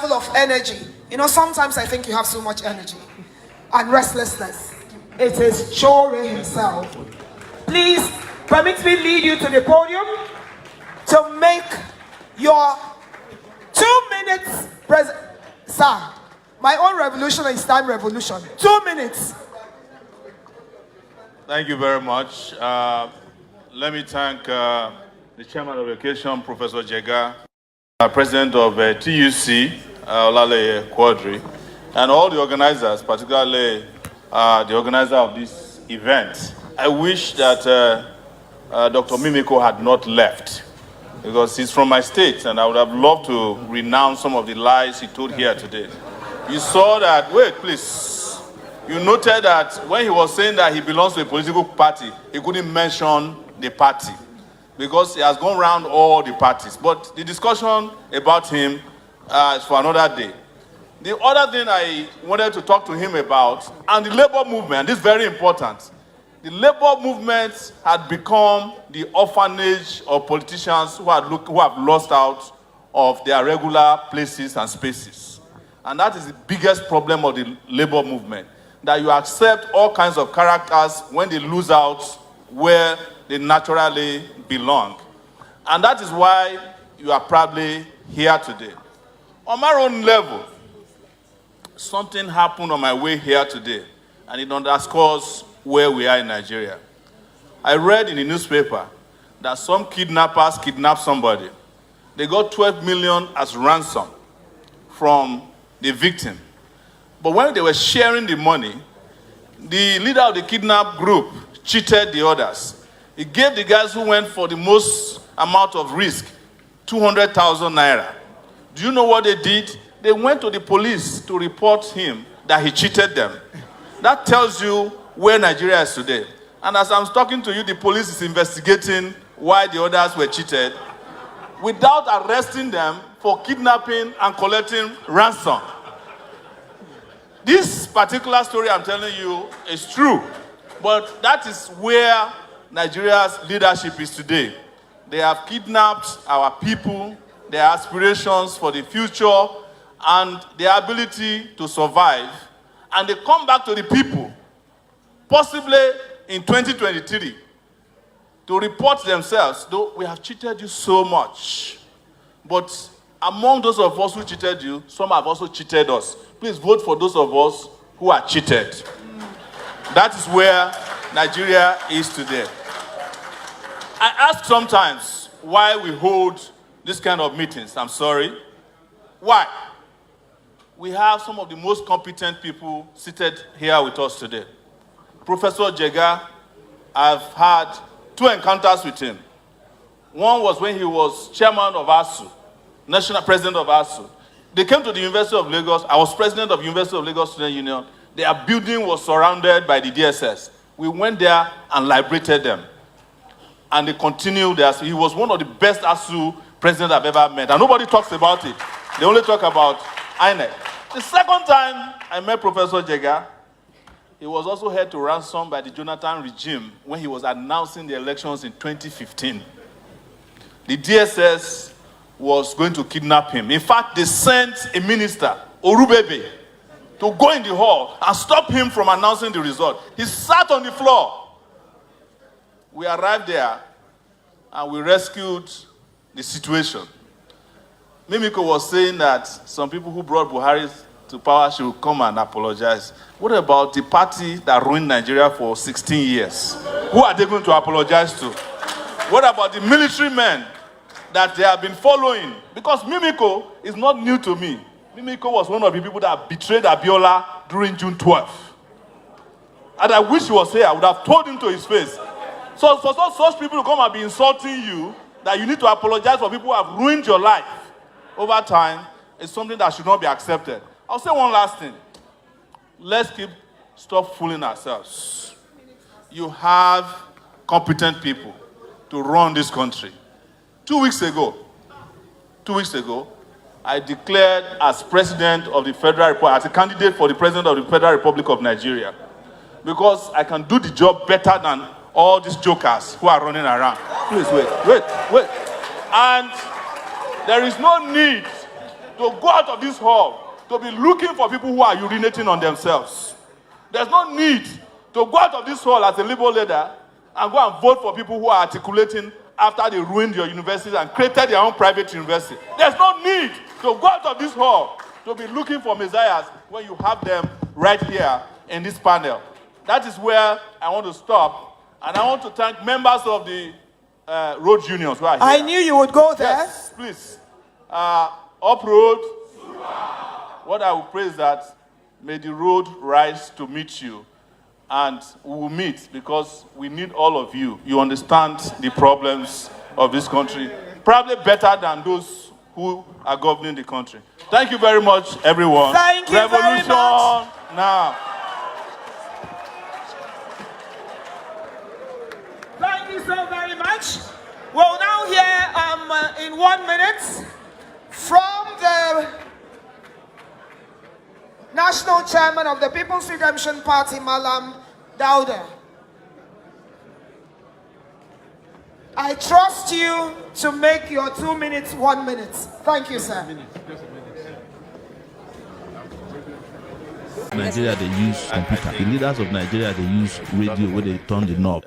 level of energy. You know, sometimes I think you have so much energy and restlessness. It is Sowore himself. Please permit me lead you to the podium to make your 2 minutes present. Sir, my own revolution is time revolution. 2 minutes. Thank you very much. Let me thank the chairman of the occasion, Professor Jega, president of TUC, Olale Quadri, and all the organizers, particularly the organizer of this event. I wish that Dr. Mimiko had not left, because he's from my state, and I would have loved to renounce some of the lies he told here today. You saw that, wait, please. You noted that when he was saying that he belongs to a political party, he couldn't mention the party, because he has gone around all the parties. But the discussion about him is for another day. The other thing I wanted to talk to him about, and the labor movement, this is very important. The labor movement had become the orphanage of politicians who have lost out of their regular places and spaces. And that is the biggest problem of the labor movement, that you accept all kinds of characters when they lose out where they naturally belong. And that is why you are probably here today. On my own level, something happened on my way here today, and it underscores where we are in Nigeria. I read in the newspaper that some kidnappers kidnapped somebody. They got 12 million as ransom from the victim. But when they were sharing the money, the leader of the kidnap group cheated the others. He gave the guys who went for the most amount of risk 200,000 naira. Do you know what they did? They went to the police to report him that he cheated them. That tells you where Nigeria is today. And as I'm talking to you, the police is investigating why the others were cheated without arresting them for kidnapping and collecting ransom. This particular story I'm telling you is true, but that is where Nigeria's leadership is today. They have kidnapped our people, their aspirations for the future, and their ability to survive, and they come back to the people, possibly in 2023, to report themselves, though we have cheated you so much. But among those of us who cheated you, some have also cheated us. Please vote for those of us who are cheated. That is where Nigeria is today. I ask sometimes why we hold this kind of meetings. I'm sorry. Why? We have some of the most competent people seated here with us today. Professor Jega, I've had 2 encounters with him. One was when he was chairman of ASU, national president of ASU. They came to the University of Lagos. I was president of the University of Lagos Student Union. Their building was surrounded by the DSS. We went there and liberated them. And they continued there. He was one of the best ASU presidents I've ever met. And nobody talks about it. They only talk about INEC. The second time I met Professor Jega, he was also held to ransom by the Jonathan regime when he was announcing the elections in 2015. The DSS was going to kidnap him. In fact, they sent a minister, Orubebe, to go in the hall and stop him from announcing the result. He sat on the floor. We arrived there and we rescued the situation. Mimiko was saying that some people who brought Buhari to power should come and apologize. What about the party that ruined Nigeria for 16 years? Who are they going to apologize to? What about the military men that they have been following? Because Mimiko is not new to me. Mimiko was one of the people that betrayed Abiola during June 12th. And I wish he was here. I would have told him to his face. So for such people to come and be insulting you, that you need to apologize for people who have ruined your life over time, is something that should not be accepted. I'll say one last thing. Let's stop fooling ourselves. You have competent people to run this country. 2 weeks ago, I declared as president of the Federal Republic, as a candidate for the president of the Federal Republic of Nigeria, because I can do the job better than all these jokers who are running around. Please wait. And there is no need to go out of this hall to be looking for people who are urinating on themselves. There's no need to go out of this hall as a liberal leader and go and vote for people who are articulating after they ruined your universities and created their own private university. There's no need to go out of this hall to be looking for messiahs when you have them right here in this panel. That is where I want to stop. And I want to thank members of the road unions who are here. I knew you would go there. Yes, please. Up road. What I will pray is that may the road rise to meet you. And we will meet because we need all of you. You understand the problems of this country, probably better than those who are governing the country. Thank you very much, everyone. Thank you Revolution very much. now. Thank you so very much. We'll now hear in 1 minute from the National Chairman of the People's Redemption Party, Malam Dauda. I trust you to make your 2 minutes 1 minute. Thank you, sir. Nigeria, they use computer. The leaders of Nigeria, they use radio where they turn the knob.